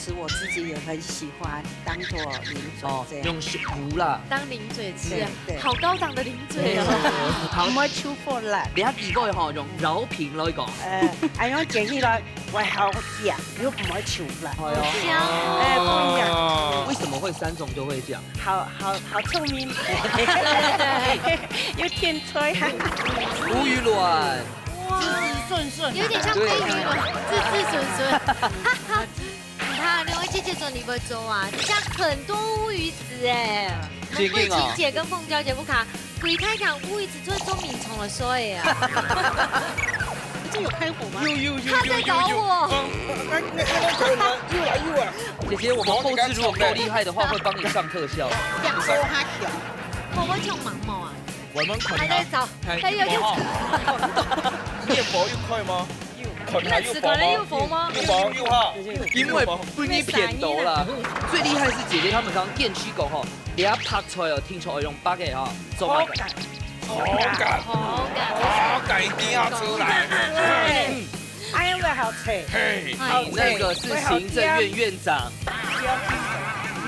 吃，我自己也很喜欢当做零嘴这样。用糊啦，当零嘴吃啊对，好高档的零嘴哦。唔可以超過辣。你喺二個用柔片來講，係我整起來會好鹹，如果唔可以超辣。係啊，哎，不一樣，為什麼會3種都會這樣？好聰明，有天吹。烏魚卵，有點像飛魚嘛，滋順順。你看，兩位姐姐說你會做啊，家很多烏魚子哎。桂琴姐跟鳳嬌姐不卡，鬼太講烏魚子就是做米蟲了，所以啊。這有開火嗎？他在搞我。姐姐，我們後置如果夠厲害的話，會幫你上特效。我會從盲毛啊。我們還在找，還有念佛又快嗎？那此可能又佛嗎？又薄又厚，因為不你偏到啦。最厲害是姐姐他們剛電區講吼，你一拍出來哦，聽出來用八個哈，做乜嘅？好感一定要出來。哎呀，會好吃。嘿，那個是行政院院長。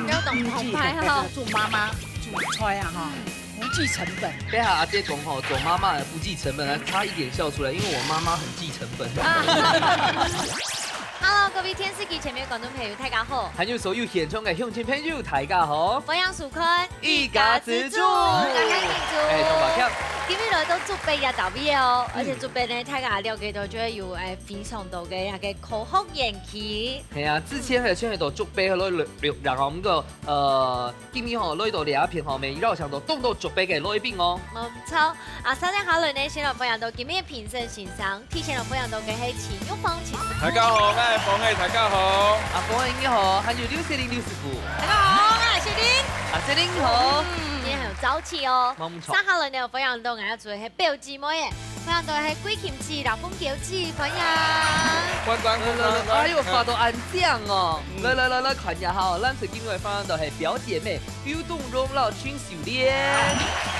要懂紅牌哈。做媽媽煮菜啊哈，不計成本。被阿姐講吼，做媽媽的不計成本，還差一點笑出來，因為我媽媽很計成本。Hello，各位電視機前面觀眾朋友，大家好。還有所有現場嘅鄉親朋友，大家好。我楊淑坤，一家之主，大家記哎，同白住。跳。今日來到竹北也特別哦，而且竹北呢，大家了解到就係有非常多嘅一個科學園區。係啊，之前係先喺度竹北去攞，然後咁個今年嗬攞到兩片後面，然後想到東到竹北嘅攞一邊哦。冇錯，啊，稍等下來呢，先來分享到今日嘅評審欣賞，提前來分享到嘅係錢玉芳、錢師傅。大家好，我係馮毅，大家好。阿馮你好，還有劉世玲劉師傅。大家好，我係雪玲。阿世玲好。今天很有朝氣哦。冇錯。三下輪呢，分享到我要做嘅係表姊妹嘅，分享到係桂琴子、劉鳳嬌子，歡迎。哎呦，發到眼漿哦！來，看一下哈，咱最近會分享到係表姐妹表動容老群秀蓮。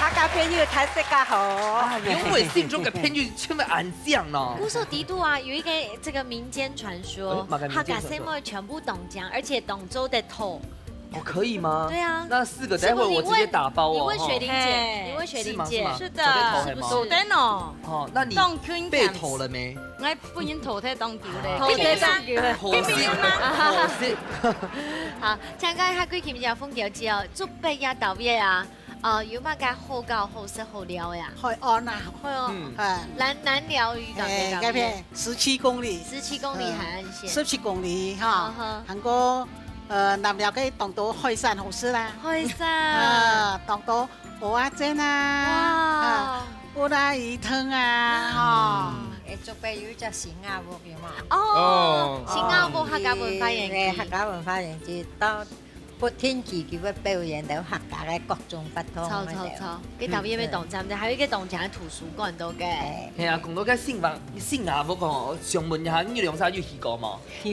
客家朋友睇色家好。因為心中嘅朋友全部眼漿咯。古時帝都啊，有一個這個民間傳說，客家姊妹全部懂講，而且懂做得透。哦，可以嗎？對啊。那4個待會我直接打包哦。你問雪玲姐，你問雪玲姐，是的，是不是？頭頂哦，哦，那你被投了沒？我本人頭頂當橋咧，頭頂當橋咧，頭先。好，請講下桂琴姐、鳳嬌子哦，竹北也特別啊，有乜嘅好搞、好食、好料呀？海岸啊，係哦，南寮漁港嘅嗰邊17公里，17公里海岸線，17公里哈，韓國南寮嘅當到海產好食啦，海產，當到蚵仔煎啊，烏拉魚湯啊，竹北有一隻新亞屋嘅嘛？哦，新亞屋客家文化園區，客家文化園區到不天氣佢會表演到客家嘅各種不同嘅。錯，佢特別咩動站啫，還有一個動站喺圖書館度嘅。係啊，講到嘅新亞屋個上門一下，你兩曬要去過嘛？要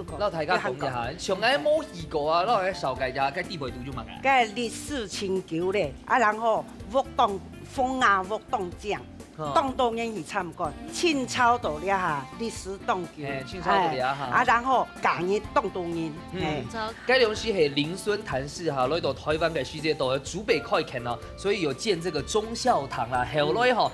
講，เรา大家講一下，上海冇去過啊，เรา喺紹介一下，嘅地位都要問啊。嘅歷史悠久咧，然後屋當風雅屋當獎。當然去參觀，清朝到了哈，歷史當久，清朝到了哈，然後港日當人，該東西係林孫譚氏哈，來到台灣嘅世界到竹北可以看到，所以有建這個忠孝堂啦，後來哈，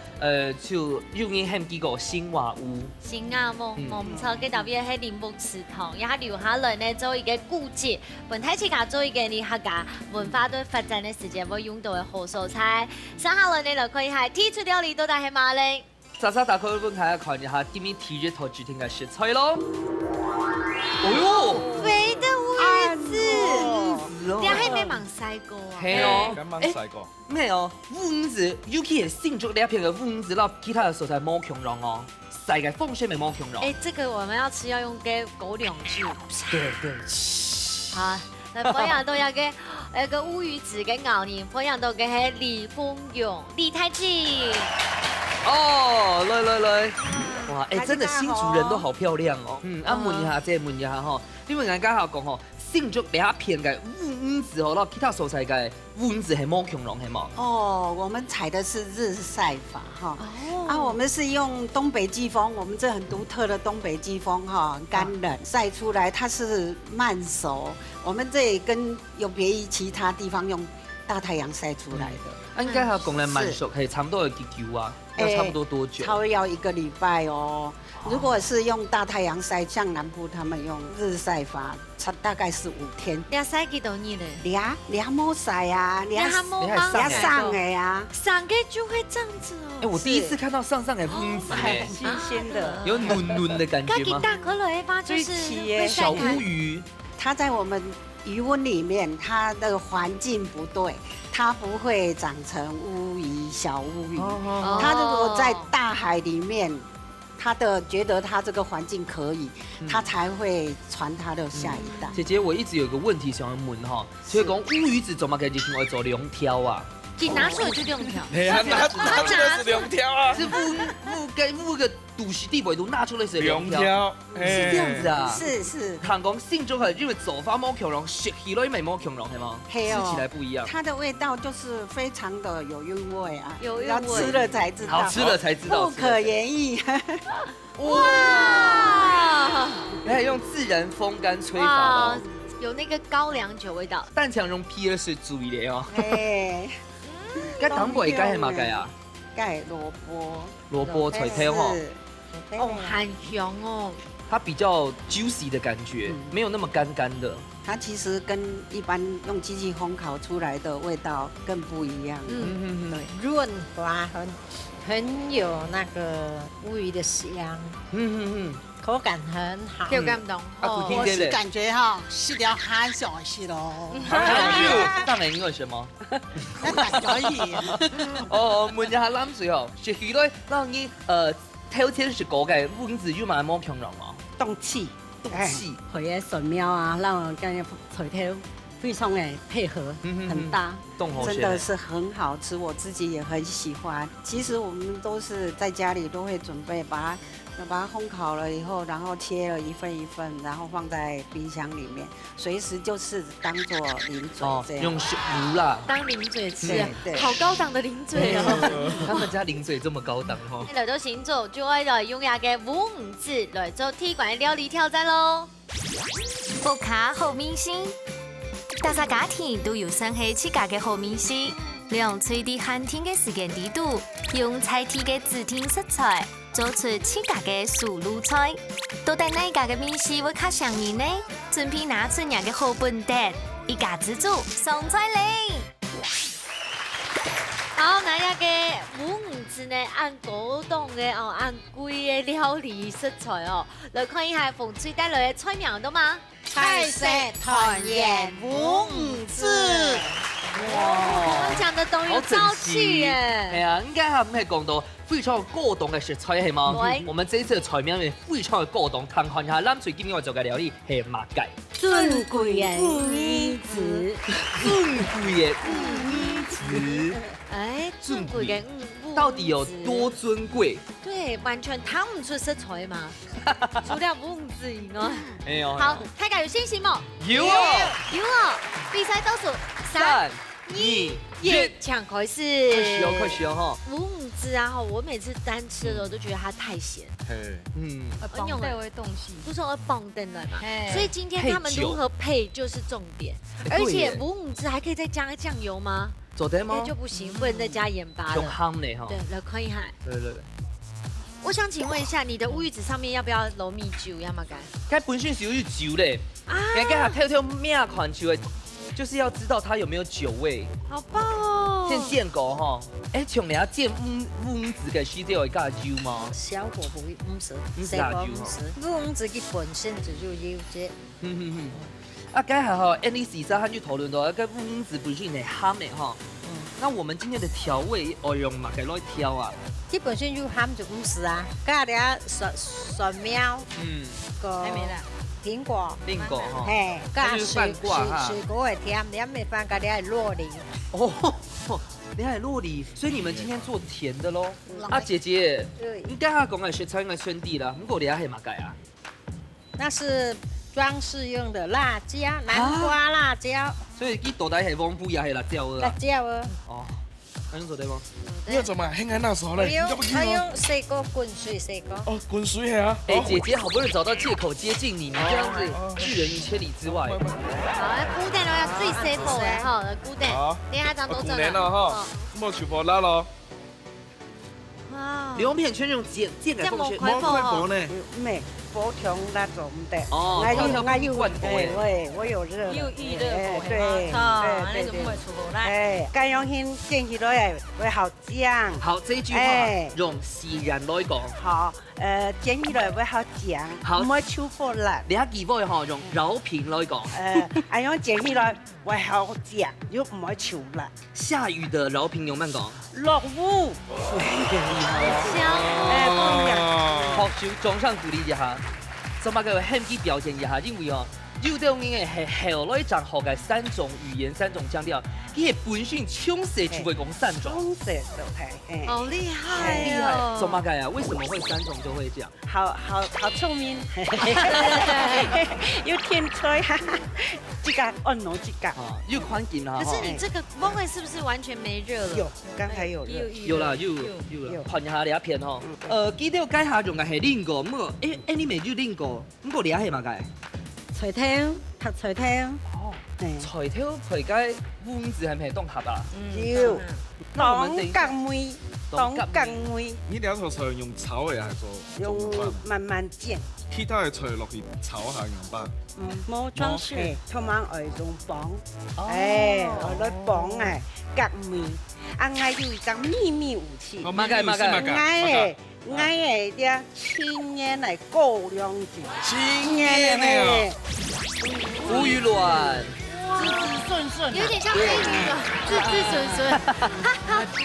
就有人喊幾個新華屋，新亞屋冇錯，佢特別喺林木祠堂，也留下來呢做一個古蹟，本體自家做一個你客家文化對發展嘅時間會用到嘅好素材，接下來你就可以係提出料理到底係馬鈴。早早打開本睇看一下，今日提日頭只聽嘅食材咯。哦呦，肥的烏魚子，你係咪盲曬過啊？係哦，咁樣細個。咩哦？烏魚子尤其係新竹呢一片嘅烏魚子，然後其他嘅素材冇強溶哦，曬嘅風水咪冇強溶。哎，這個我們要吃要用嘅狗糧具。對。好，嚟培養到有嘅烏魚子嘅咬念，培養到嘅係李豐勇、李太記。哦，來，哇，真的新竹人都好漂亮哦。問一下，問一下吼，你問人家下講吼，性足比较偏嘅乌子哦，然后其他蔬菜嘅乌子系冇强龙系冇？哦，我们采的是日晒法哈。我们是用东北季风，我们这很独特的东北季风哈，干冷晒出来，它是慢熟。我们这里跟有别于其他地方用大太阳晒出来的。应该係講咧慢熟，係差唔多有幾久啊？要差不多多久？超要1个礼拜哦。如果是用大太阳晒，像南部他们用日晒法，大概是5天。你晒幾多日咧？你還冇晒啊？你還上嘅呀？上個就會這樣子哦。哎，我第一次看到上嘅烏子很新鮮的，有嫩的感覺嗎？大可樂吧，就是小烏魚，它在我们余温里面，它的环境不对，它不会长成乌鱼、小乌鱼。它如果在大海里面，它觉得它这个环境可以，它才会传它的下一代。姐姐，我一直有个问题想要问哈，就是讲乌鱼子做嘛，其实我做两条啊。你拿出来就2條，拿出来是2条啊，是乌个肚脐地位都拿出来是2条，是这样子啊？是。唐讲性中很因为做法冇强龙，食起来没冇强龙，系吗？吃起来不一样。它的味道就是非常的有韵味啊，有韵味，要吃了才知道，好吃了才知道，不可言喻。哇！你还用自然风干吹法的，有那个高粱酒味道。蛋强用 P 是注意的哦。哎。该糖果该系嘛该啊？该萝卜菜条哈。哦，很香哦。它比较 juicy 的感觉，没有那么干的。它其实跟一般用机器烘烤出来的味道更不一样。对，润滑很有那个乌鱼的香。口感很好。有感动。我是感觉哈，是条很小气咯。当然因为什么？那可以。哦，问一下蓝水哦，食起來，讓你頭天食過嘅蚊子有冇冇強龍啊？凍氣，佢嘅神喵啊，讓我跟水條非常的配合，很搭，真的是很好吃，我自己也很喜欢。其實我們都是在家裡都會準備把它烘烤了以後，然後切了一份一份，然後放在冰箱裡面，隨時就是當做零嘴這樣。用爐啦，當零嘴吃啊，好高檔的零嘴哦。他們家零嘴這麼高檔哦。嚟到星座就愛來用下嘅烏魚子來做鐵管料理挑戰咯。屋卡好明星，大家家庭都有生起自家嘅好明星，利用隨地寒天嘅時間地度，用菜地嘅指定食材。做出自家嘅素卤菜，到底哪家嘅面試會較上癮呢？準備拿出人嘅好本碟，一家之主送菜嚟。好，那一嘅烏魚子呢，按果凍嘅哦，按貴嘅料理食材哦，來看一下馮翠帶來嘅菜苗到嗎？菜色團圓烏魚子。哇，講得都有朝氣耶！係啊，應該係唔係講到非常過凍嘅食材係嗎？我們這一次嘅菜名係非常嘅過凍，睇看下咱最今日我做嘅料理係乜嘅？尊貴嘅烏魚子，尊貴嘅烏魚子。哎，尊貴嘅烏到底有多尊貴？對，完全睇唔出食材嘛，除了烏魚子以外。哎呦，好，大家有信心嗎？有啊，有啊！比賽倒數3、2、1，搶開始。快學哈！烏魚子啊，我每次單吃的時候都覺得它太鹹。綁帶會東西，不是會綁燈的嘛？所以今天他們如何配就是重點。而且烏魚子還可以再加醬油嗎？做得嗎？就不行，不能再加鹽巴了。仲香呢哈！對，來看一下。對。我想請問一下，你的烏魚子上面要不要撈米酒？要嗎？該本身是有酒嘞，應該係挑咩款酒的，就是要知道它有沒有酒味。好棒哦！先煎過哈，從你要煎烏魚子嘅時候會加油嗎？小火不會50，細火50。烏魚子佢本身就有油啫。啊，該係哈，Andy 時生佢就討論到一個烏魚子本身係鹹嘅哈。那我們今天的調味我用乜嘅來調啊？基本上有鹹就50啊，加啲蒜苗，個蘋果哈，嘿，加水果會甜，你咪放加啲酪梨。哦，你係酪梨，所以你們今天做甜的咯。啊，姐姐，應該係講係食材嘅兄弟啦，不過你係乜嘅啊？那是装饰用的辣椒，南瓜辣椒。所以佢到底係黃布也係辣椒啊？辣椒啊。哦，咁樣做對冇？你要做咩？興喺那時候咧，他用水果滾水水果。哦，滾水係啊。哎，姐姐好不容易找到借口接近你，你這樣子拒人於千里之外。好，古典我要最 simple 嘅，好，古典，你下張都正啦。哈，咁我全部拉咯。哇，流片圈用剪嘅風圈，冇開火呢？咩？火條那種的。哦，我有熱。又熱的，對，那種唔會出火啦。哎，咁樣先煎起來會好醬。好，這句話用自然來講。好，煎起來會好醬，唔會出火啦。你睇幾位嗬用饒平來講。咁樣煎起來會好醬，又唔會出啦。下雨的饒平用乜講？落雨。學少掌聲鼓勵一下，就把佢輕機表現一下，因為哦，有啲嘢係後來長學嘅3種語言、3種腔調，佢係本身充實就會講3種。充實就係，好厲害，厲害！怎麼解啊？為什麼會3種就會這樣？好聰明，有天才，這個按鈕這個。又寬緊啦。可是你這個風味是不是完全沒熱了？有，剛才有熱。有啦，有啦，看一下你一片吼。記得解下用嘅係另個，不過你未有另個，不過你係嘛解？菜頭，拍菜頭。哦，菜頭佢嘅碗字係咪係當盒啊？有，當乾妹，當乾妹。呢兩套菜用炒嘅係做。用慢慢煎。其他嘅菜落去炒下用吧。冇裝飾，同埋愛用綁，我來綁誒革命，我有一張秘密武器，乜嘅？我啲青煙嚟高粱酒，青煙啊，無與倫，有點像飛魚了，字順順，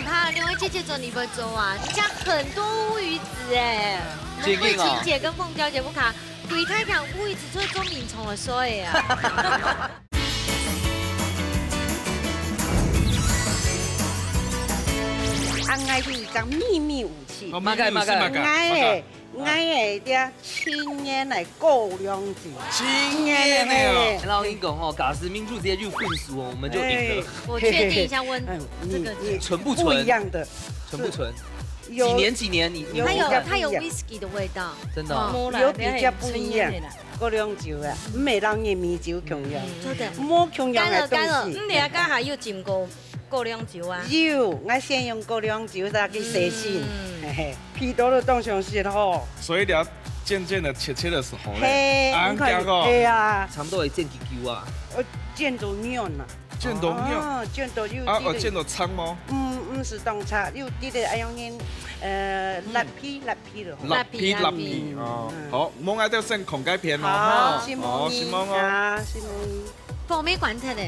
哈，兩位姐姐做你不做啊？你家很多烏魚子哎，慧琴姐跟鳳嬌姐不卡。對太強烏魚子最中名蟲了，所以啊。我有一張秘密武器，乜嘅？我啲青煙嚟高粱酒，青煙啊！然後我跟你講哦，假使民主直接就混熟哦，我們就贏了。我確定一下溫，這個純不不一樣的，純不純？幾年？你它有 whisky 的味道，真的有比較不一樣。高粱酒啊，唔係當然米酒強樣，真的冇強樣嘅東西。你阿家還有浸過高粱酒啊？有，我先用高粱酒再去洗洗，皮多都當上先吼。所以你要漸漸的切的時候咧，係啊，差唔多會煎幾嚿啊。煎到軟啦。煎到軟，煎到有。煎到撐嗎？唔是當擦，有啲嘅哎樣嘢，辣皮咯。辣皮，哦，好，冇嗌到先孔雞片咯。好，先冇啊，先冇。放咩管它的？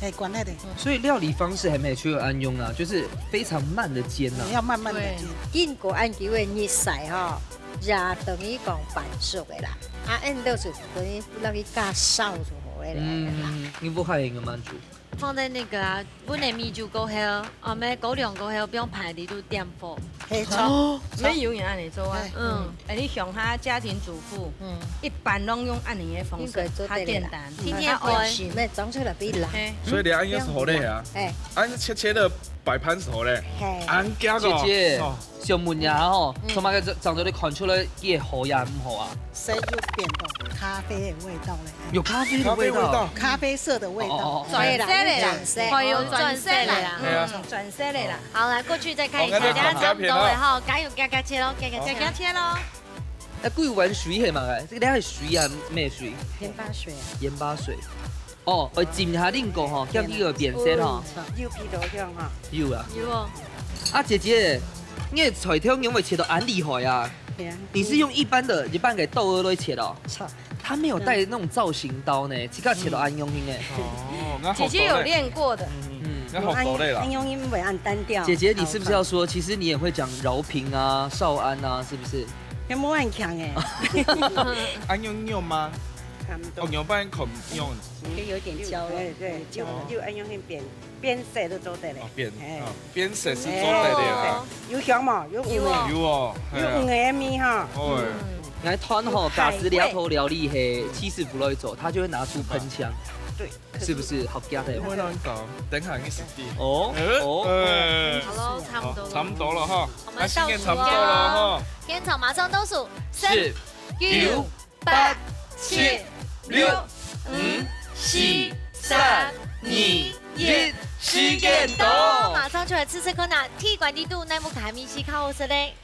哎，管它的。所以料理方式係咪需要按用啊？就是非常慢的煎啊。要慢慢的煎。英國按叫嘅熱曬吼，就等於講半熟嘅啦。按到就等於落去加燒就好嘅啦。你不害人嘅滿足。放在那個啊，本來米酒過後，啊咩高粱過後，不用排你都點火。黑炒，沒有人按你做啊。你鄉下家庭主婦，一般攏用按你嘅方式，較簡單。天天會。咩長出來比辣。所以你按嘅時候咧啊，按切的擺盤時候咧，按加個。姐姐，上門呀吼，同埋個長到你看出來佢好呀唔好啊？誰有變動？咖啡的味道咧。有咖啡的味道。咖啡色的味道。轉色嚟啦，可以用轉色嚟啦，轉色嚟啦。好啦，過去再看一下，大家差唔多嘅吼，加油加切咯，加切咯。貴碗水係嘛嘅？呢個係水啊，咩水？鹽巴水。鹽巴水。哦，我浸下另個吼，叫呢個變色吼。有皮多香哈。有啊。有哦。啊姐姐，你嘅菜條因為切到很厲害啊。你是用一般嘅豆來切哦。他沒有帶那種造型刀呢，只個切到按用型嘅。哦，姐姐有練過的。那好熟嘞啦。按用型會按單調。姐姐，你是不是要說，其實你也會講饒平啊、少安啊，是不是？有冇按強誒？按用嗎？哦，用班孔用。有點焦了，對，就按用型變色都做得嘞。變色是做得的啊。有香嘛？有哦。有五個米哈。来团吼，假使两头料理嘿，七师傅来做，他就会拿出喷枪。对，是不是好假的？会让你搞，等下你实地。哦，好喽，差不多了。差不多了哈，我们倒数差不多了哈。天草马上倒数4、9、8、7、6、5、4、3、2、1，时间到。马上就来吃看哪踢馆地度内幕卡米西靠后色嘞。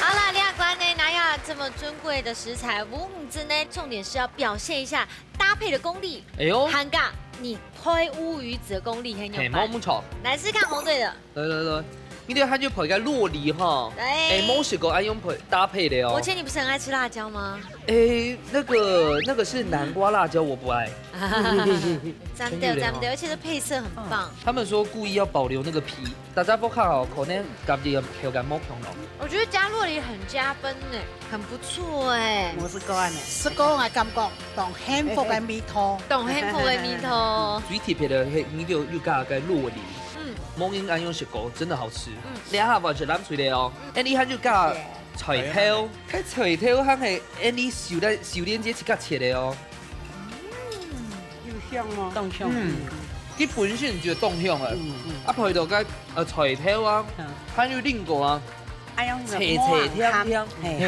好了，两关呢拿下这么尊贵的食材，乌鱼子呢，重点是要表现一下搭配的功力。哎呦，韩尬，你推乌鱼子的功力很有嘿，冇错。来试看红队的。对，你对，他就配个洛梨哈。哎，冇试过爱用搭配的哦。我姐，你不是很爱吃辣椒吗？哎，那个是南瓜辣椒，我不爱。沾掉，而且这配色很棒。他们说故意要保留那个皮，大家不看好，可能感觉口感冇同咯。我觉得加洛梨很加分呢，很不错哎。我是个案的，是个我感觉当幸福的味道，当幸福的味道。最特别的，你就又加个洛梨。冇应该用食过，真的好吃。两下完全攬出嚟哦。哎，你睇就加菜頭，喺菜頭肯係哎你燒鏈子切夾切的哦。又香哦，冻香。佢本身就凍香啊，啊配到個菜頭啊，還有另個啊。脆香，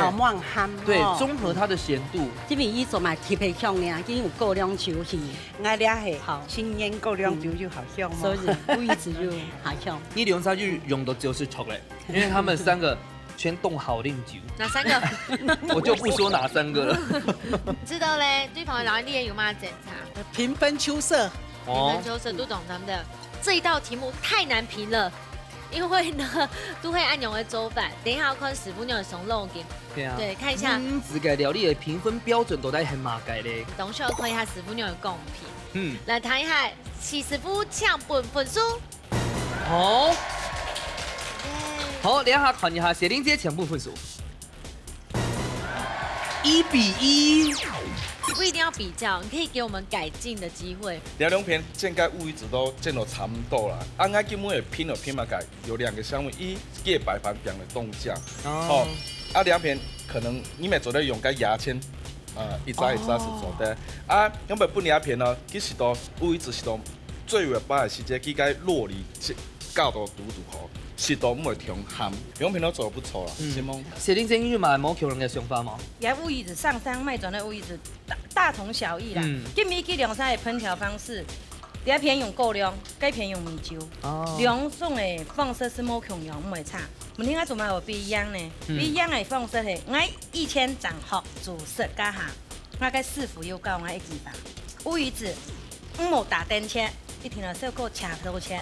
好慢鹹。对，综合它的咸度。这边伊做嘛特别香呢，已经有高粱酒是。我俩係好，新鲜高粱酒就好香嘛。所以乌鱼子就好香。你用上去用的就是错嘞，因为他们3个全冻好令酒。哪3个？我就不说哪3个了。知道嘞，对方的老练有嘛检查？平分秋色。平分秋色都懂咱们的。这一道题目太难评了。因为呢，都会按用的做法，等一下要看师傅用的松露给。对啊。对，看一下。自己料理的评分标准都在很马改嘞。董秀看一下师傅用的贡品。来谈一下齐师傅抢分数。好。好，两下看一下谢玲姐抢分数。1比1。不一定要比较，你可以给我们改进的机会。两片煎盖乌鱼子都煎到差不多了，按我基本的拼嘛改，有2个香味，一个摆盘两个冻酱，哦，啊2片可能你们做的用个牙签，一扎是做的，啊，用不2片呢，其实都乌鱼子是都最为把的是这几个洛梨搞到嘟好。是都唔会调咸，两片都做得不错啦。谢玲姐，你买冇求人嘅想法吗？也乌鱼子上山卖转的乌鱼子大同小异啦。今米去两山的烹调方式，第一片用高粱，第片用米酒。两种的方式是冇同样，唔会差。唔听下做嘛有不一样呢？不一样的方式係我1000掌學煮食加下，我嘅師傅要教我1技法。烏魚子唔冇打電切，一天就燒過車刀切。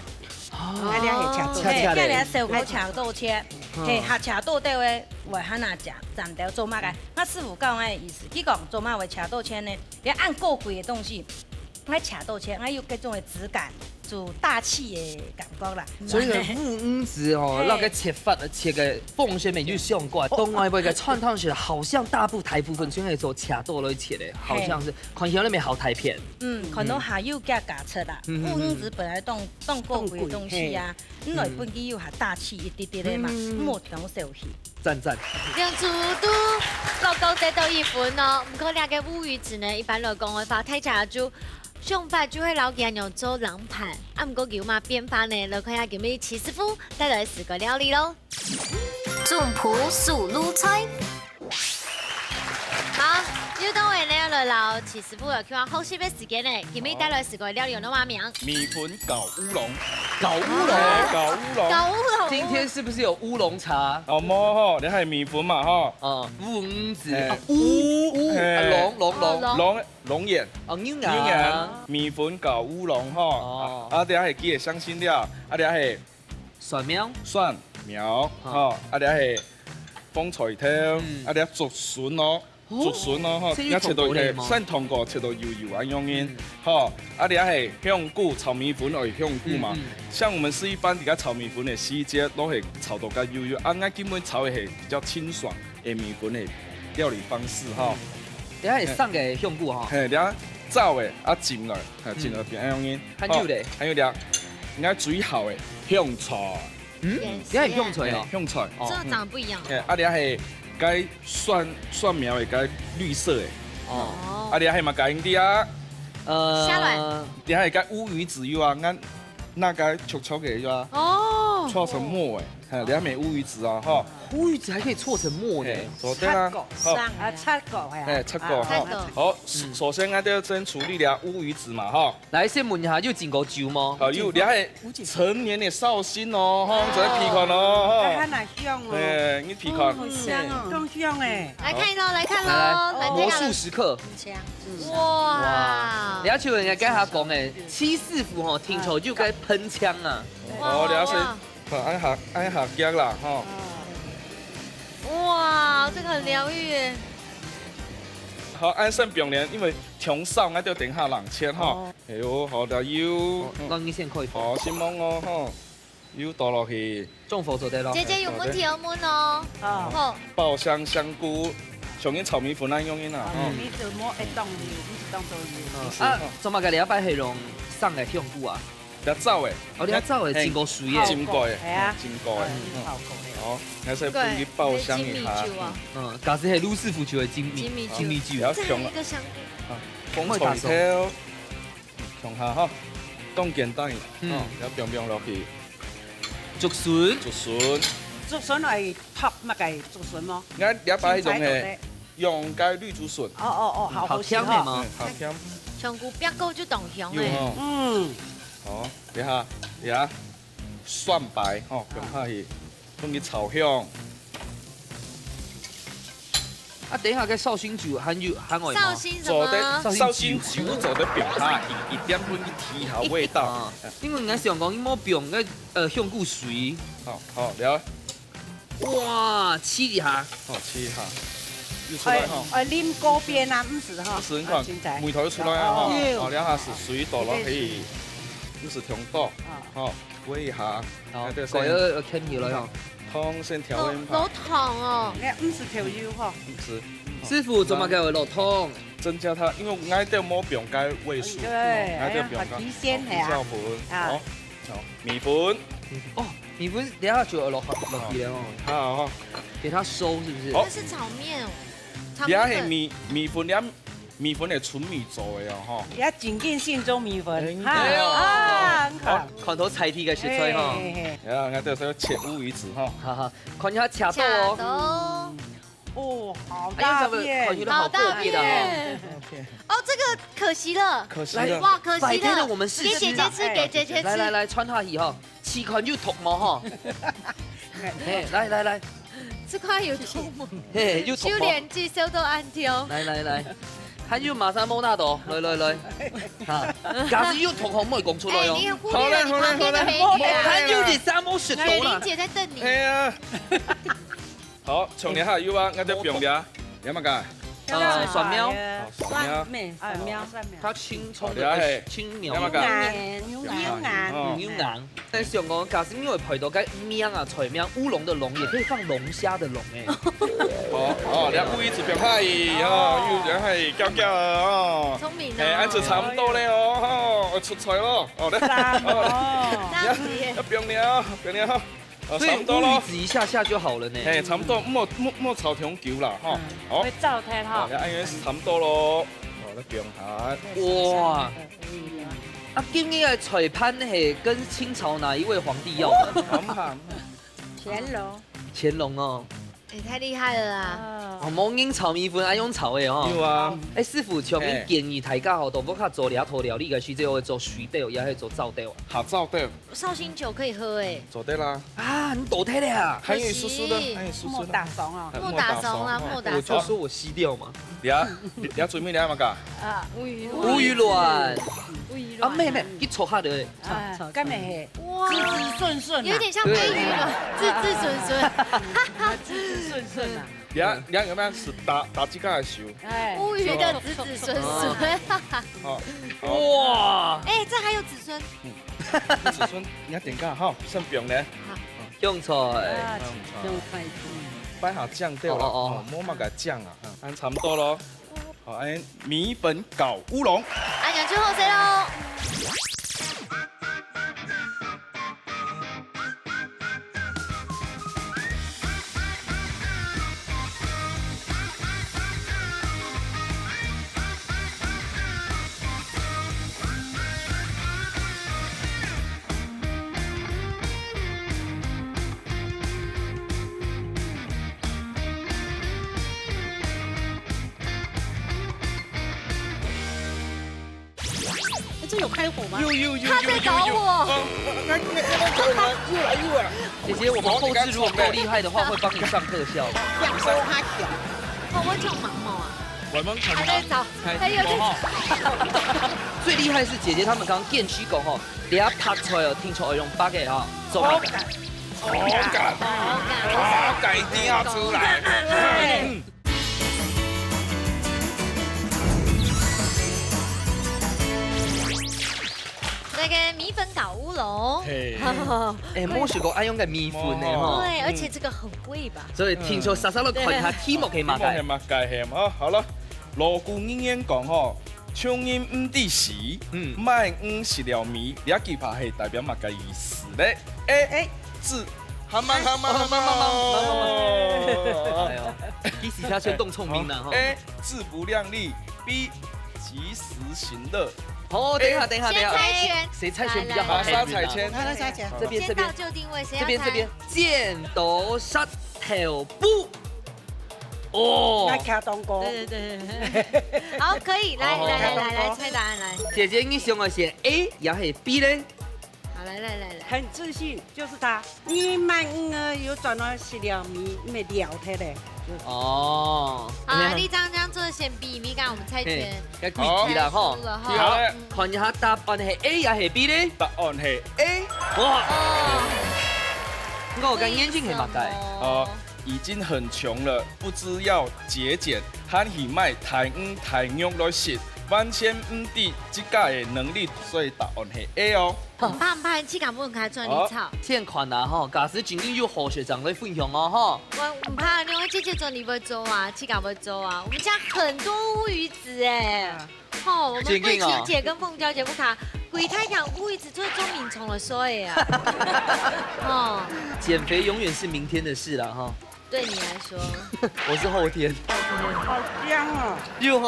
我俩係車刀切，我俩燒過車刀切，係下車刀刀嘅為喺哪食，斬掉做乜嘅？我師傅教我嘅意思，佢講做乜為車刀切呢？你按夠貴嘅東西，我車刀切，我有嗰種嘅質感。做大氣嘅感覺啦，所以個烏魚子哦，那個切法切個縫上面就上過來，當外邊個串燙起來，好像大部分先係做切刀來切的，好像是看起來那邊好太片。可能還有加價出啦，烏魚子本來凍過貴嘅東西啊，你來本佢要係大氣一啲啲咧嘛，冇調小氣。讚。兩組都落高得到1分哦，唔過兩個烏魚子呢，一般來講會發太假豬。上法就會老嘅用做冷盤，啊唔過叫嘛變法呢，來看下叫咩齊師傅帶來4個料理咯。總鋪素滷菜。好，要到位呢，來老齊師傅又叫我好少嘅時間呢，叫咩帶來4個料理用的話名？米粉搞烏龍。搞烏龍。今天是不是有烏龍茶？哦，冇吼，你係米粉嘛吼。烏魚子。龍眼。牛眼。米粉搞烏龍吼。啊，等下係記嘅香辛料，啊，等下係蒜苗，吼，啊，等下係風菜頭，啊，等下竹筍咯。竹筍咯，嗬，一切到係新糖果，切到油啊樣嘅，嗬，啊，你係香菇炒米粉而香菇嘛，像我們是一般而家炒米粉嘅時節都係炒到個油，啊，我基本炒嘅係比較清爽嘅米粉嘅料理方式，嗬。等下係生嘅香菇嗬。係，等下炒嘅啊浸落，浸落邊樣嘅。還有咧，還有咧，应该最好的香菜。你系香菜哦，香菜。这长得不一样。啊，你系该蒜苗的该绿色的。哦。啊，你系嘛该用啲啊？虾卵。你系该乌鱼子油啊，俺那该戳戳嘅啊。哦。搓成末诶，你系咪乌鱼子啊？哈。乌鱼子还可以搓成末呢。做对啦。七個哎，七個哈。好，首先我哋要先處理了烏魚子嘛哈。來先問一下，有經過酒嗎？有，你係成年的紹興哦，哈，這個皮款哦，看哪香哦，哎，你皮款。好香哦，更香哎。來看咯，來看咯，來魔術時刻。香。哇！你要像人家跟他講誒，七師傅吼，聽頭就該噴槍啊。好，你要先按下腳啦，哈。哇，這個很療癒耶。好，按上表年，因為長壽我都定下人簽哈。哎呦，好的油，讓你先開火。好，先摸我哈，油倒落去。中火做得咯。姐姐有問題要問哦。好。爆香香菇，上緊炒米粉那用緊啦。你就摸一檔油，唔是當做油。啊，做乜嘅？你一擺係用生嘅香菇啊？你走誒，哦，你走誒，浸過水嘅。浸過嘅，係啊，浸過嘅。好，我先幫佢爆香一下。假使係盧師傅就係精米酒。再來一個香菇。風菜條，上下哈，當簡單，有冰冰落去。竹筍，竹筍係拍乜嘅竹筍麼？我一擺用嘅綠竹筍。哦，好香嘅嘛，好香。香菇煸夠就當香誒。好，你下蒜白，放下去，用去炒香。啊，等一下，個紹興酒含我紹興什麼？紹興酒做得冰下一點分去提下味道。因為人家想講，你冇冰個香菇水。好，了。哇，黐一下。好，黐一下。又出來哈。啉嗰邊啊，唔是哈。不是，你看梅頭又出來啊哈。好，兩下是水倒落去，又是調到，好，煨一下。好，嗰個傾起來哦。湯先調温。老湯哦。你唔是調油哈？唔是。師傅做乜嘅會落湯？增加它，因為我哋冇冰解味素，對，提鮮係啊。好，米粉。哦，米粉等下就落去了哦。好，給它收是不是？那是炒麵。你係米粉，米粉係純米做嘅哦，你要緊緊心中米粉。好，看到菜體嘅食材哈。我哋要切烏魚子哈。哈，看一下切到哦。哦，好大片，好大片哦，這個可惜了，哇，可惜了。改天呢，我們試試。給姐姐吃，給姐姐吃。來，穿下去哈，試看有毒冇哈？來。這塊有毒嗎？嘿，有毒嗎？修臉劑收到安條。來，還有馬上冇那度，來。哈，假使有毒可唔可以講出來哦？你忽略了你旁邊的美女啊！還有點沙冇雪對，玲姐在瞪你。係啊。好，從你下油啊，我哋冰了，有乜㗎？蒜苗，它青葱的青苗，牛腩。但是我假使因為配到cái苗啊，菜苗，烏龍的龍也可以放龍蝦的龍誒。哦，你烏魚子冰下去，又然係膠膠哦。聰明啊！誒，安就差唔多咧哦，出菜咯，一冰了。所以烏魚子一下就好了呢。誒，差唔多，莫炒長久啦，哈。好。會燥太哈。安樣差唔多咯。哦，你冰下。哇！啊，今年的菜盤係跟清朝哪一位皇帝要的？乾隆哦。你太厲害了啦！哦，冇用炒米粉，愛用炒的哦。有啊。師傅，像你建議大家吼，都不較做倆頭料理嘅，是即係做水豆，也係做灶豆啊。好灶豆。紹興酒可以喝誒。做得啦。啊，你倒退了呀？還有酥酥的，莫打慫啊！莫打慫啊！我就說我吸掉嘛。你最尾你係乜㗎？啊，烏魚卵。啊，妹，你搓下的。咁咪係。哇，滋滋順順。有點像飛魚卵，滋滋順順。滋滋順順啊！你有咩是打幾個手？烏魚的子子孫孫。哇！哎，這還有子孫。子孫你要點㗎？好，剩冰咧。香菜。擺下醬掉啦，冇乜個醬啊，按差唔多咯。好，按米粉搞烏龍。按兩句後生咯。这有开火吗？有，他在搞我。又来。姐姐，我们后置如果够厉害的话，会帮你上特效。两锅哈小。哦，我叫毛毛啊。我们看还在找，还有在。最厉害是姐姐他们刚刚电驱狗哈，你要拍出来哦，听出来用八个哈，做好感，好感一定要出来。那个米粉搞乌龙，哎，莫许过爱用个米粉的哈。对，而且这个很贵吧？所以听说莎莎都看下题目可以马改。好了，罗姑英英讲吼，唱音唔得时，卖食了米，你记拍系代表乜嘅意思咧？字，哈嘛。哎呦，你时下先动聪明了哈。自不量力 ，B 及时行乐。哦，等一下。先猜拳，谁猜拳比较好？马上猜拳，这边。先到就定位，谁要猜？这边。剪刀石头布。哦，来卡东哥。对，好，可以，来，猜答案来。姐姐，你想的是 A 也是 B 呢？好，来，很自信，就是他。你买有转了食了米，没了他嘞。哦。好，你这样做先 B， 米刚我们猜拳。该几题了哈？好，看一下答案是 A 也是 B 呢？答案是 A。哇！我跟眼睛系嘛改。已经很穷了，不知要节俭，还是买太鱼太肉来食，完全唔知自家的能力，所以答案是 A 哦。唔怕，去敢不能开转你炒？欠款啊哈，假使今天有何学长来分享哦哈。我唔怕，因为姐姐做你不做啊，去敢不做啊？我们家很多乌鱼子哎，我们桂琴姐跟凤娇姐不卡。鬼太强乌鱼子就是钟敏聪的说的啊。减肥永远是明天的事了哈。对你来说，我是后天。好香哦！有哈。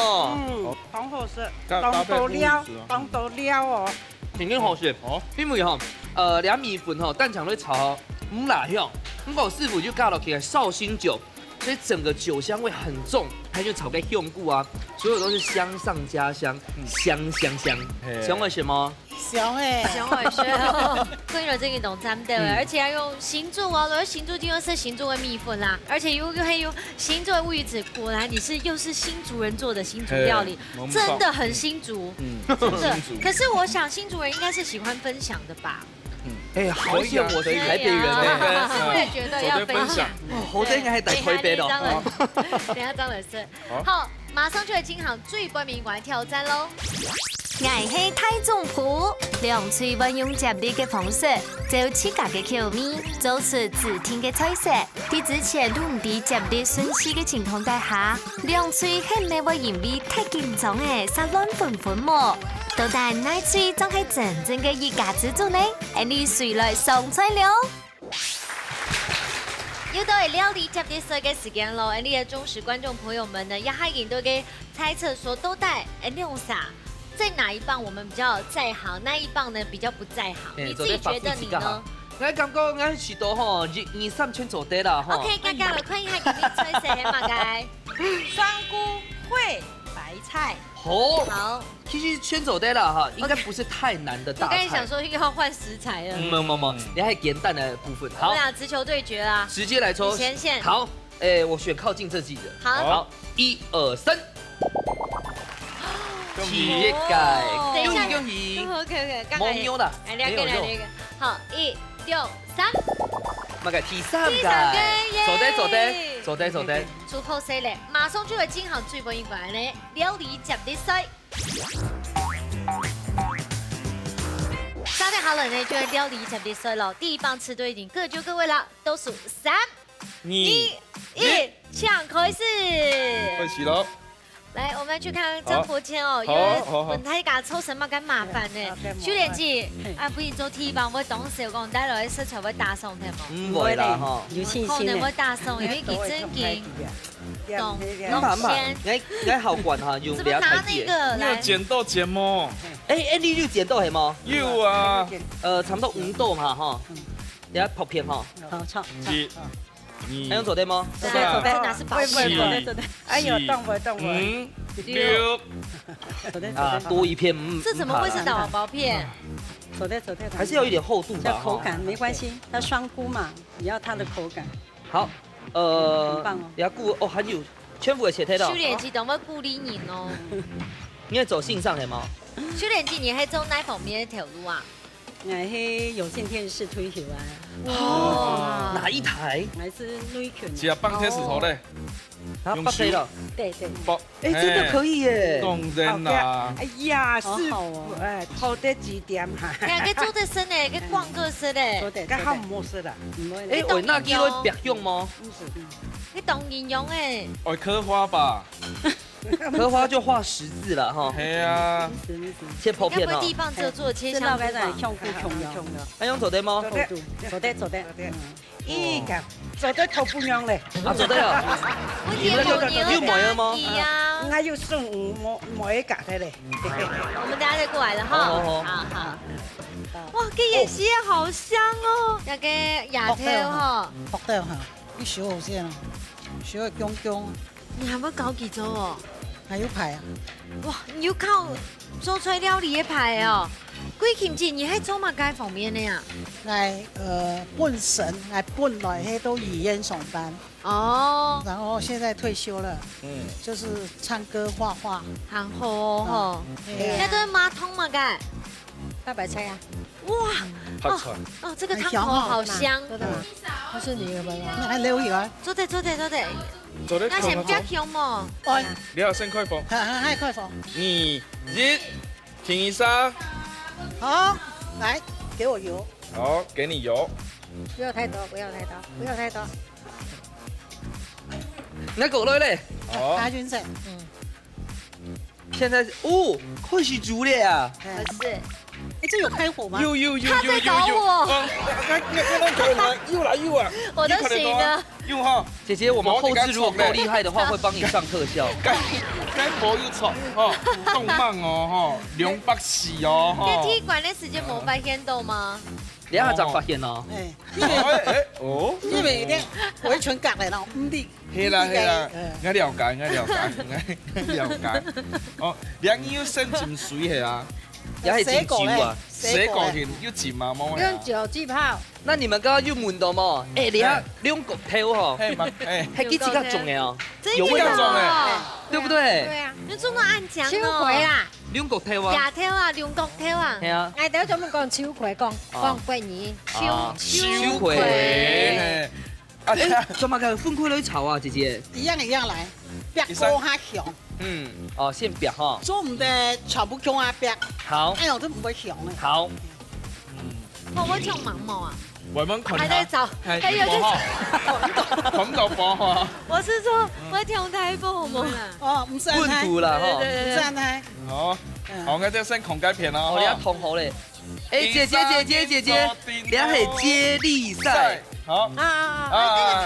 好好食，当豆料哦。挺好食哦，因为哈，两米粉哈，蛋肠咧炒唔辣香，我师傅就加落去绍兴酒，所以整个酒香味很重，它就炒个香菇啊，所有都是香上加香，香。想为什么？小嘿，想为什么？亏了这个懂咱们的，而且要用新竹哦，有新竹金是新竹的米粉啦，而且还有新竹的乌鱼子，果然你又是新竹人做的新竹料理，真的很新竹，真的。可是我想新竹人应该是喜欢分享的吧？好险我是台北人呢，我也觉得要分享。好在应该还带台北的。等下张老师，好，马上就来进行最不名馆挑战喽。我是太宗婆，用最运用接力的方式，就自家的口味，做出自天的菜色。在之前都唔知接力顺序的情况底下，两嘴很美味因为太紧张的撒乱粉末。到底哪嘴才是真正的一家之主呢？你谁来上菜了？又到料理接力赛嘅时间咯，你的忠实观众朋友们呢，也还引到嘅猜测说都带用啥？在哪一棒我们比较在行，那一棒呢比较不在行？你自己觉得你呢？我感觉我是都吼2、3圈做得啦吼。OK， 刚刚了，看一下给你猜谁嘛该？香菇烩白菜。好，其实圈走得了哈，应该不是太难的大菜。我刚才想说又要换食材了。没，你还盐蛋的部分。好，我俩直球对决啦，直接来抽。前线。好，我选靠近这几个。好，1、2、3。起改，恭喜。OK， 刚蒙牛的，来两个。好，1、2、3。那个第三个，走得。出口势咧，马上就会进行最不一关的料理接力赛。3点好了呢，就会料理接力赛了。第一棒吃对已经各就各位了，倒数3、2、1，抢开始。开始了。来，我们去看张伯谦哦，因为本台甲抽什么咁麻烦呢？小莲姐，不如做题吧，我当时讲带来食材会打送的嘛。唔会啦哈，有信心可能会打送，因为佢真劲。懂，我好管哈，用怎么拿那个来？剪豆剪么？你有剪豆系吗？有啊，差不多5豆嘛哈，你要薄片哈。好，唱。还用左边吗？左边哪是薄片？哎呦，动不？六。啊，多一片。这怎么会是打薄片？走的，还是要有一点厚度吧。要口感没关系，它双菇嘛，也要它的口感。好，很棒哦。也顾哦，还有全部的切睇到。修炼机等我鼓励你哦。你要走性上的吗？修炼机，你还走哪方面的条路啊？我喺有線電視推銷啊！哦，哪一台？還是女權。是啊，放鐵石頭咧，用手了。對。放，哎，真的可以耶！當然啦。哎呀，是哎，好得幾點哈？係佢做得身咧，佢光個身咧。佢好唔好食啦？哎，我那幾會白用嗎？你當然用誒。愛刻花吧。刻花就畫十字了哈。係啊。切薄片哦。要不地方就做切香菇嘛。還用做得嗎？做得。咦，咁做得頭半樣咧。啊，做得啊。你要買了嗎？我要送買一格嘅咧。我們等下就過來了哈。好。哇，嘅椰絲啊，好香哦！有嘅牙條哈。薄得哈，啲小好先啊，小係姜姜。你還要搞幾組哦？還要排啊！哇，你要靠做出料理嘅排哦。貴kim姐，你喺做乜街方面嘅呀？來本省，來本來喺都語言上班。哦。然後現在退休了。就是唱歌畫畫。很好哦。那都係馬桶嘛嘅。大白菜啊！哇！哦，這個湯頭好香。不是你嘅咩？那還留一個。做得。那先不要香嘛。哎，你要先開房。係開房。2、1，停一下。好，來，給我油。好，給你油。不要太多。那狗類嘞？好。打均噻。現在哦，快是煮了呀。不是。哎，這有開火嗎？有。他在搞我。又啊！我都醒了。又哈。姐姐，我們後製如果夠厲害的話，會幫你上特效。該播又錯哦，動漫哦，2百4哦。電梯關的時間冇發現到嗎？你下就發現咯。哦，因為咧，我全隔嚟啦，唔啲。係啦，我了解。哦，你要先浸水係啊？也係浸酒啊？洗過先要浸啊，冇用酒浸泡。那你們剛剛又問到麼？哎，你用骨頭哈？還幾個種的哦？有味道哦，對不對？對啊，你做到暗醬秋葵啦，用骨頭啊？牙條啊，用骨頭啊。係啊。我哋做乜講秋葵講桂圓？秋葵。啊，做乜嘅分開來炒啊，姐姐？一樣來，煸鍋下香。哦，先煸哈。做唔得全部姜啊煸。好。哎呦，都唔會香嘅。好。我聽盲毛啊。我們還在找，還有咁就放哈。我是說，我聽台風冇啦。哦，唔使混塗啦，哈。唔使睇。好，我哋就先控雞片啦。我哋要同好咧。哎，姐姐，你係接力賽。好。那個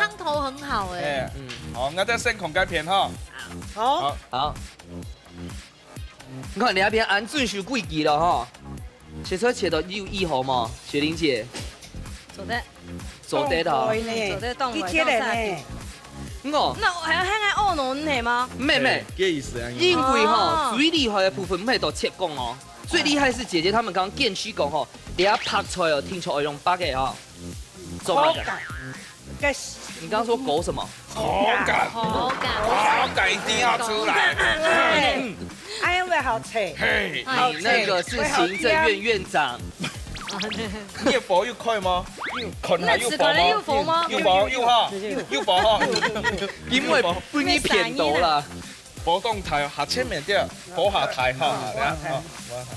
湯頭很好哎。好，我哋先控雞片哈。好。你看你那邊按準許幾支了哈？切出切到1號嘛，雪玲姐。做得啦。做得凍嚟咧。我。那還要喺個奧農係嗎？妹，嘅意思啊。因為哈最厲害的部分唔係到切工哦，最厲害是姐姐他們剛剛電區講吼，你要拍出來哦，聽出來用八個哈。做乜嘅？你剛剛說狗什麼？口感一定要出來。哎，會好吃。你那個是行政院院長。越薄越快嗎？近係越薄嗎？越薄哈，因為不你騙到啦。波動台下前面啲，波下台哈。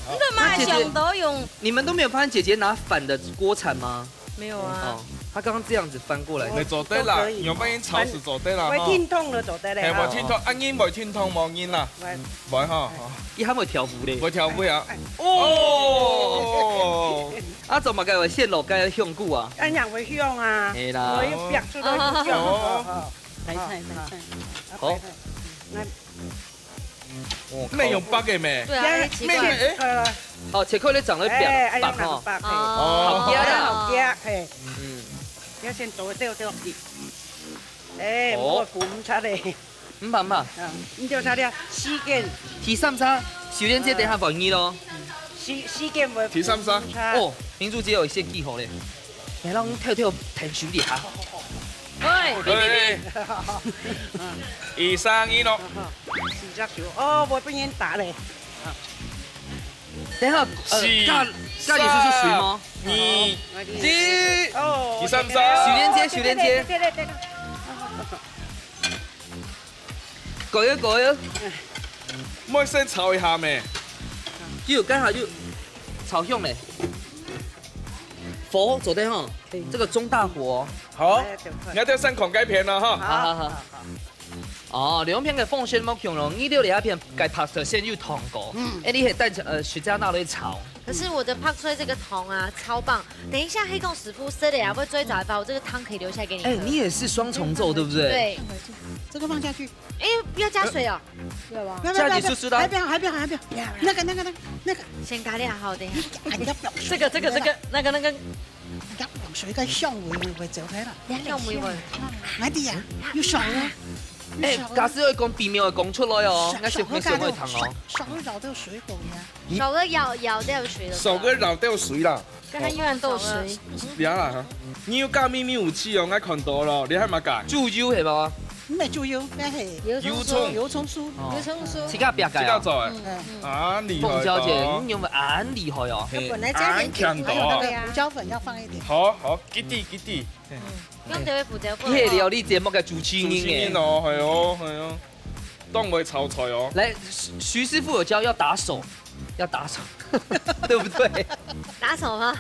那麼想都用。你們都沒有發現姐姐拿反的鍋鏟嗎？沒有啊。她剛剛這樣子翻過來。你做得啦，用乜嘢炒是做得啦。會天通就做得咧。係會天通，阿煙會天通冇煙啦。會哈。伊還會跳舞咧。會跳舞啊！哦。啊，做乜嘅話線路該香菇啊？一樣會香啊。係啦。我要煸出來香。睇菜。好。咩用北嘅咩？對啊，奇怪。哦，切開你長得白哈。好夾，係。要先做掉啲。誒，唔好估唔出嚟。唔怕唔怕。你就睇啲時間，提三沙，小蓮姐等下放你咯。時間會提三沙。哦，明珠姐有先記好咧。嚟咯，跳跳停手啲嚇。喂，2、3、1咯。四隻球，哦，我俾人打咧。等下，加點少少水嗎？2、1，提三沙。小蓮姐，小蓮姐。改啊！唔可以先炒一下咩？要跟下要炒香咧。火左邊哈，這個中大火。好，你要上狂雞片啦哈。好。哦，兩片嘅鳳仙冇強咯，呢條另一片該拍攝先要糖果。哎，你係帶雪茄拿來炒。可是我的拍出來這個湯啊，超棒！等一下黑洞師傅塞的呀，會最早把我這個湯可以留下來給你。哎，你也是雙重奏對不對？對。這個放下去。哎，不要加水哦。要吧？加點濕濕的。還不要。那個。先加料好，等一下。這個，那個。入水嘅香會走開啦。香味。買啲啊，要熟啊。哎，假使要講鼻苗會講出來哦，那是會糖哦。熟了繞到水果呀。熟了咬掉水了。熟了繞掉水啦。剛才有人倒水。呀啦，你要加秘密武器哦，我看到咯，你係咪加？豬油係嘛？唔係豬油，咩係？油葱酥。自家別解啊！啊，厲害！鳳小姐，你用咪啱厲害哦。本來加點強到。胡椒粉要放一點。好，記啲。用這位胡椒粉。呢係料理節目嘅主持人嘅。哦，係哦，當會炒菜哦。來，徐師傅有教要打手，對不對？打手嗎？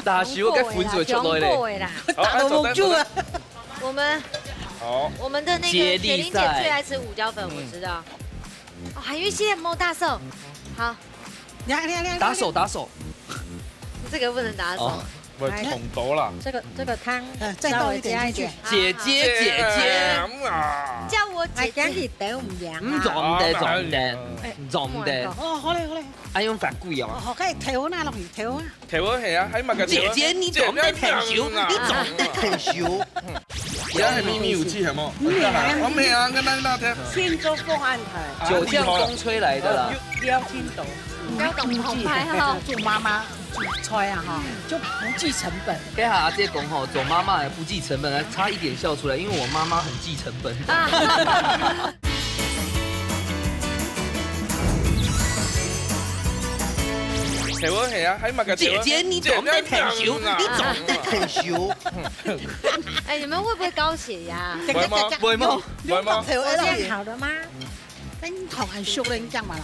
打手嘅款就出來咧。打到蒙住啊！我們的那個雪玲姐最愛吃胡椒粉，我知道。哦，海芋絲冇大手，好。打手。這個不能打手。喂，同到啦。這個湯，再倒一點進去。姐姐。叫我姐姐。係豆唔贏。唔撞得。哦，好嘞。哎，用反貴哦。哦，梗係調那落去調啊。調係啊，喺物嘅。姐姐，你撞得挺少。而家係秘密武器係麼？我咩啊？跟大家聽。天州風案台。酒醬風吹來的啦。標天島。標咁澎湃哈。做媽媽煮菜啊哈，就不計成本。跟下阿姐講吼，做媽媽也不計成本，差一點笑出來，因為我媽媽很計成本。係啊，喺物嘅。姐姐，你撞得挺少。哎，你們會不會高血壓？會嗎？這樣好的嗎？你頭很熟了，你講嘛啦？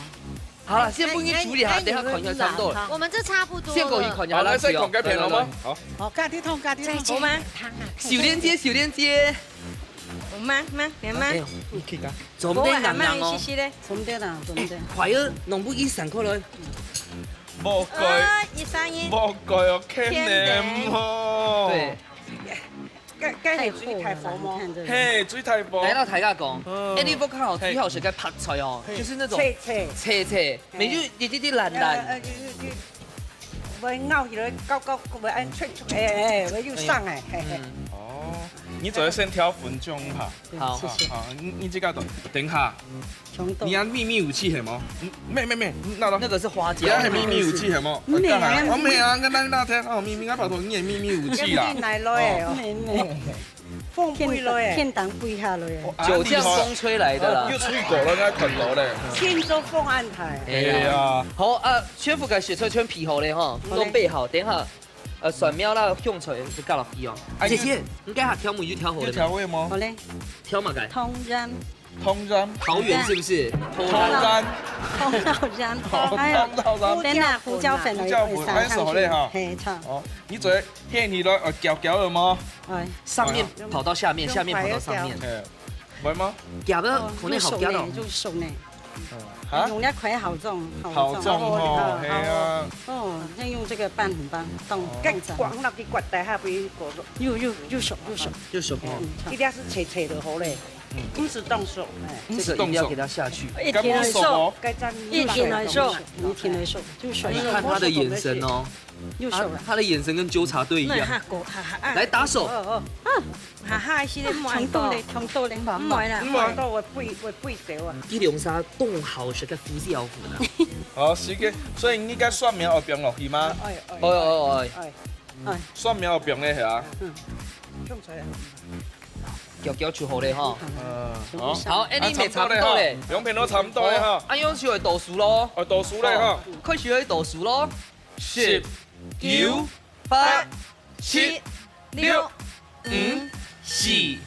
好了，先不你處理下，等下看一下差不多了。我們這差不多。先過去看一下。好啦，先狂雞片好嗎？好，加啲湯，好嗎？小蓮姐。媽，你去噶。做咩咁樣哦？做唔得啦，快啲弄不一散過來。魔鬼哦 ，K&M 哦。對。梗係水太火麼？嘿，水太火。來到大家講，你不看好最好是該拍菜哦，就是那種切，沒就一啲爛。會咬起來高，會按脆，會又上哎。哦，你做先挑粉種哈。好，你這個等下。你按秘密武器係麼？咩，那個是花椒。係秘密武器係麼？我咩啊？跟大家聽，秘密我拍到你係秘密武器啦。風吹來，天當飛下來。酒醬風吹來的啦。又吹過了，那捆樓咧。天州風案台。係啊。好啊，全副嘅雪菜全皮好咧哈，都備好，等下蒜苗啦、香菜就加落去哦。姐姐，你家下挑梅就挑好了。挑咩麼？好嘞。挑嘛該。通жан桃園是不是？通жан，等下胡椒粉嚟撒上去。嘿，差。哦，你做芡起來攪了嗎？上面跑到下面，下面跑到上面。會嗎？攪得可能好攪咯。就熟呢。用一塊好重，好重哦，係啊。哦，要用這個拌很拌，凍跟廣納啲骨底下邊個又熟。一定要是脆脆的好嘞，不是凍熟。這個一定要給它下去。一天來熟，一天來熟，就熟。你看他的眼神哦，又熟了。他的眼神跟糾察隊一樣。來打手。哈哈，是咧冲到咧，冲到咧，唔係啦，唔到我背少啊。啲兩沙凍好食嘅富士油粉啊！哦，是嘅，所以你嘅蒜苗有冰落去嗎？哎，蒜苗有冰咧係啊？攪出好咧哈。好，你咪差唔多咧，兩片都差唔多咧哈。啊，用少去倒數咯。倒數咧哈。開始去倒數咯。10、9、8、7、6、5、4、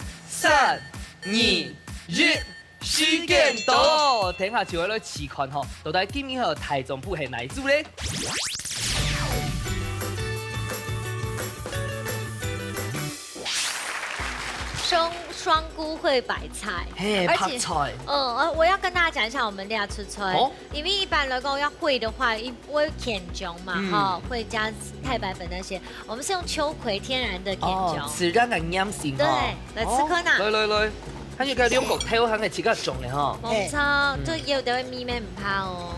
3、2、1，時間到。等下就喺度試看吼，到底今年喺台中府係哪一組咧？雙菇烩白菜，白菜。我要跟大家講一下我們倆出菜，因為一般來講要燴的話，我有甜醬嘛，會加太白粉那些，我們是用秋葵天然的甜醬，自然嘅鹽性。對，來吃看呐。來，睇住個兩個頭係自己種嘅哈。冇錯，都有啲咪咩唔怕哦。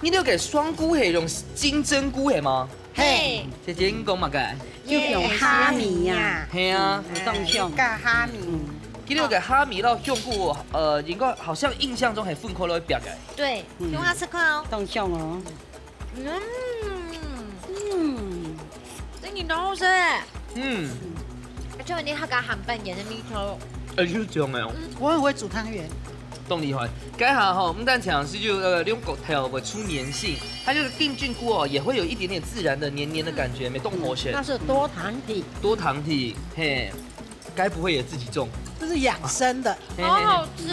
你了解雙菇係用金針菇係嗎？嘿，姐姐你講乜嘅？要用蝦米呀，係啊，凍香加蝦米。佢呢個蝦米到香菇，應該好像印象中係分開來白嘅。對，用下吃看哦。凍香哦。真係好食。就你那個韓半鹽的米頭。要種嘅。我很會煮湯圓。動厲害，改下哈，不但講是就兩個頭會出粘性，它就是定菌菇哦，也會有一點點自然的黏黏的感覺，沒動活血。那是多糖體。多糖體，嘿，該不會也自己種？這是養生的，好好吃。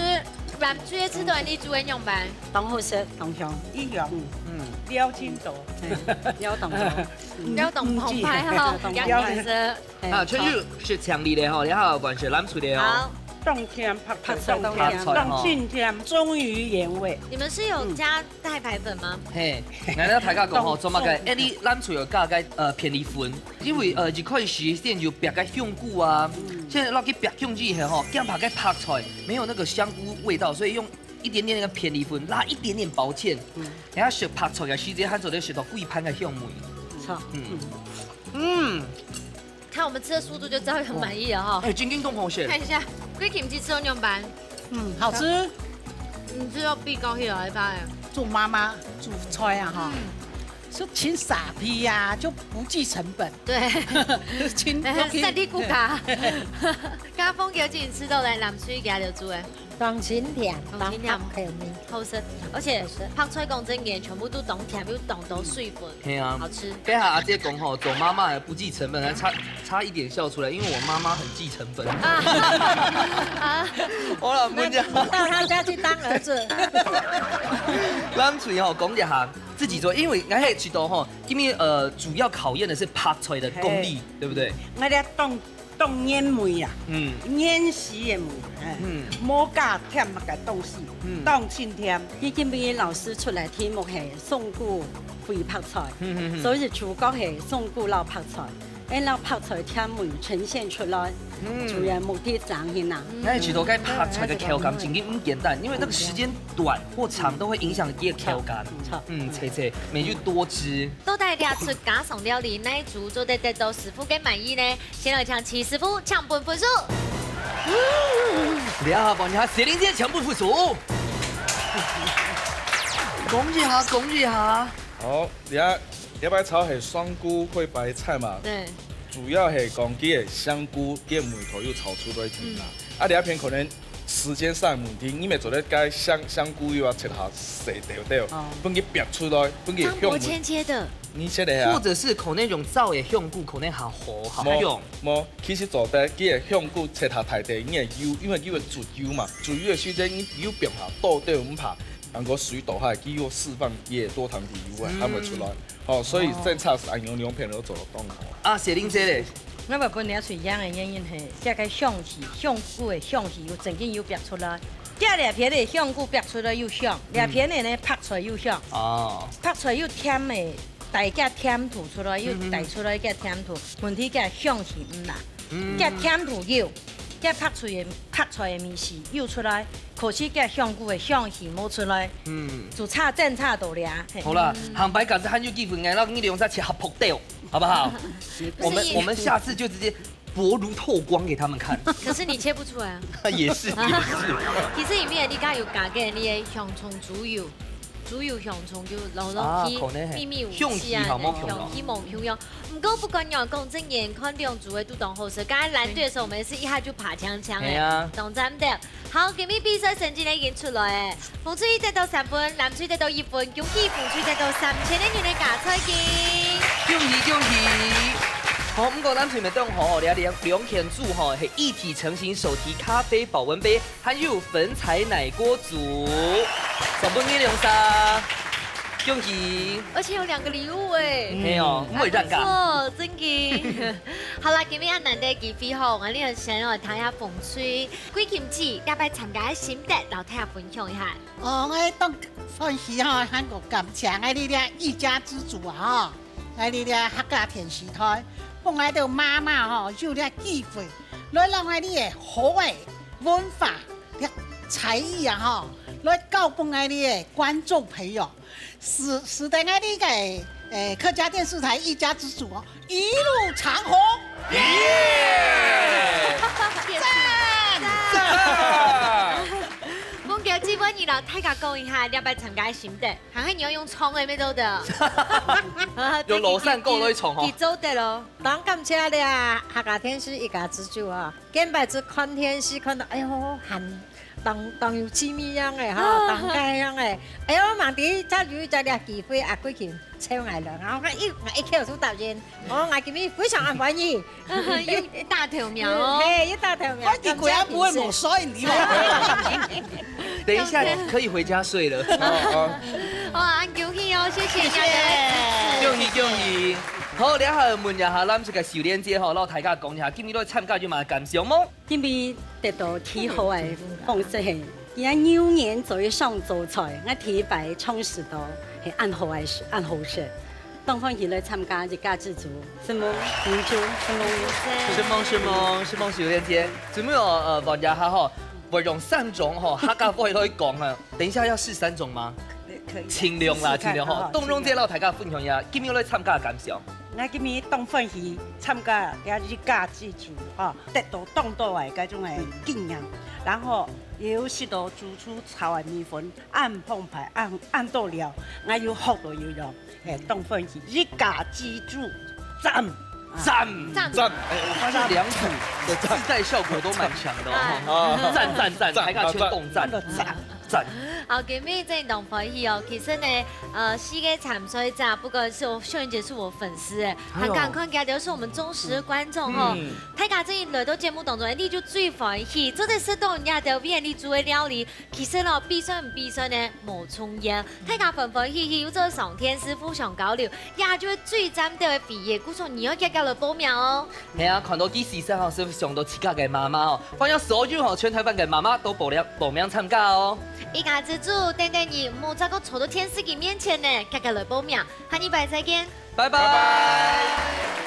軟豬吃到你煮嘅樣版，當好食，當香，一樣，撩筋度，撩動撩動澎湃哈，撩色。啊，全是強力的哈，然後完全攬出的哦。凍甜拍菜凍甜，凍勁甜，忠於原味。你們是有加太白粉嗎？嘿，我大家講吼，做乜嘅？你攬出有加嘅偏離粉，因為就可以實現就白嘅香菇啊，現在攞去白香菇係吼，這樣拍嘅拍菜沒有那個香菇味道，所以用一點點那個偏離粉拉一點點薄芡，然後食拍菜嘅時間，佢就咧食到貴盤嘅香味。錯，看我們吃的速度就知道很滿意了哈。哎，真勁動好食。看一下，貴kimchi吃到樣版，好吃。你知道必高興了一發哎。做媽媽煮菜啊哈，就請傻批呀，就不計成本。對，請三 D 骨卡。家風叫之前吃到嚟南水嘅留住誒。當清甜，當清甜甜味，好食，而且拍菜講真嘅，全部都當甜又當到水分，係啊，好吃。跟下阿姐講吼，做媽媽不計成本，還差一點笑出來，因為我媽媽很計成本。我老母講，到他家去當兒子。咱嘴吼講一下自己做，因為我係知道吼，因為主要考驗的是拍菜的功力，對不對？我哋凍煙梅啊，煙死嘅梅，冇加甜咪嘅東西，凍清甜。已經俾老師出嚟題目係宋菇燴拍菜，所以主角係宋菇撈拍菜，撈拍菜甜味呈現出來，主要目的展現啊。我係知道該拍菜嘅口感真嘅唔簡單，因為那個時間短或長都會影響啲口感。切，每就多汁。到底倆出家常料理哪一組做得到師傅嘅滿意呢？先來搶齊師傅搶本分數。你好，幫下謝玲姐搶本分數。恭喜下。好，禮拜炒係雙菇燴白菜嘛。對。主要係講佢嘅香菇嘅梅頭要炒出來甜啦。啊，第一片可能時間上問題，你咪做咧該香菇又要切下細條，本佢煸出來，本佢香味。切的。你切的啊？或者是可能用灶嘅香菇，可能好好好用。冇，其實做得佢嘅香菇切下太地，你係油，因為佢會煮油嘛，煮油嘅時間你油煸下倒掉唔怕。如果水倒下，佢又釋放也多糖體油啊，還會出來。哦，所以正差是按用兩片都做得到。啊，謝玲姐咧，我話本嚟水養嘅原因係，即個香氣，香菇嘅香氣又真正又煸出來。這兩片嘅香菇煸出來又香，兩片嘅呢拍出來又香。哦，拍出來又甜嘅，帶個甜度出來，又帶出來個甜度，問題個香氣唔辣，個甜度有。個拍出來嘅味是又出來，可惜個香菇嘅香氣冇出來，就差真差到倆。好啦，行白講，還有幾分鐘，讓你兩隻切合撲掉，好不好？我們下次就直接薄如透光给他们看。可是你切不出来啊。也是。其实里面你刚有加嘅你嘅香葱猪油。主要香葱就落落去秘密武器啊，香气冇香用。不过不管用讲真眼看两组的都当好食。刚才蓝队的时候，我们是一下就爬枪枪的，懂咱的。好，今日比赛成绩已經出來嘅，馮翠怡得到3分，藍翠得到1分，恭喜馮翠得到3000元嘅加菜金。恭喜恭喜！好，不過咱前面當好，兩天組吼係一體成型手提咖啡保溫杯，還有粉彩奶鍋組，10分嘅2殺，恭喜！而且有2個禮物哎，係哦，唔會讓㗎。錯，真嘅。好啦，今日阿難得機會吼，我呢個想來睇下馮翠幾件事，要不要參加心得，然後睇下分享一下。哦，我當歡喜吼，韓國感謝我哋咧一家之主啊，我哋咧客家電視台。幫我哋媽媽吼有啲機會，來讓我哋嘅好嘅文化、才藝啊吼，來教幫我哋嘅觀眾朋友，使得我哋嘅客家電視台一家之主哦一路長紅。有機會然後大家講一下，要不要參加心得？行下你要用蔥嘅咩都得，用羅山糕來蔥你做得咯。當感謝你啊，客家電視一家之主啊，今擺子看電視看到，哎呦，很當有趣味樣嘅哈，當家樣嘅，哎呦，慢啲，再有再啲機會啊，幾件超藝良，我一口數答應，我今日非常歡喜，一大條苗哦，係一大條苗，我啲鬼也不會冇衰你喎。等一下可以回家睡了。哇，恭喜哦，謝謝大家。恭喜恭喜！好，你下問一下咱這個小蓮姐吼，讓大家講一下，今日來參加有嘛感想嗎？今日得到挺好嘅方式係，而家牛年最上做菜，我提白充實到係按好食。當歡喜來參加一家之主，是夢明珠，是夢小蓮姐，有沒有問一下吼？我用3種吼，客家話來講啊。等一下要試3種嗎？可以。盡量吼。當中這讓大家分享一下，今日來參加嘅感想。我今日當歡喜參加一家之主，哈，得到當多嘅嗰種嘅經驗，然後有識到煮出炒嘅米粉，按澎湃，按到了，我要學到要用，係當歡喜一家之主，讚！讚！我發現2組的自帶效果都蠻強的哦。讚！大家全動讚！好，今日真係當歡喜哦。其實呢，4個參賽者，不過是我秀蓮姐是我粉絲誒，很感慨嘅都是我們忠實的觀眾哦。大家真係來到節目當中，你就最歡喜，做啲適當人家條邊你做嘅料理，其實咯，必須唔必須呢冇重要。大家歡歡喜喜，有做上天師傅上交流，也就係最讚到嘅畢業，故說你要加來報名哦。係啊，看到啲時勢是上到自家嘅媽媽哦，歡迎所有全台灣嘅媽媽都報名參加哦。一家之主，等你冇再個坐到天師嘅面前呢，加來報名，下禮拜再見，拜拜。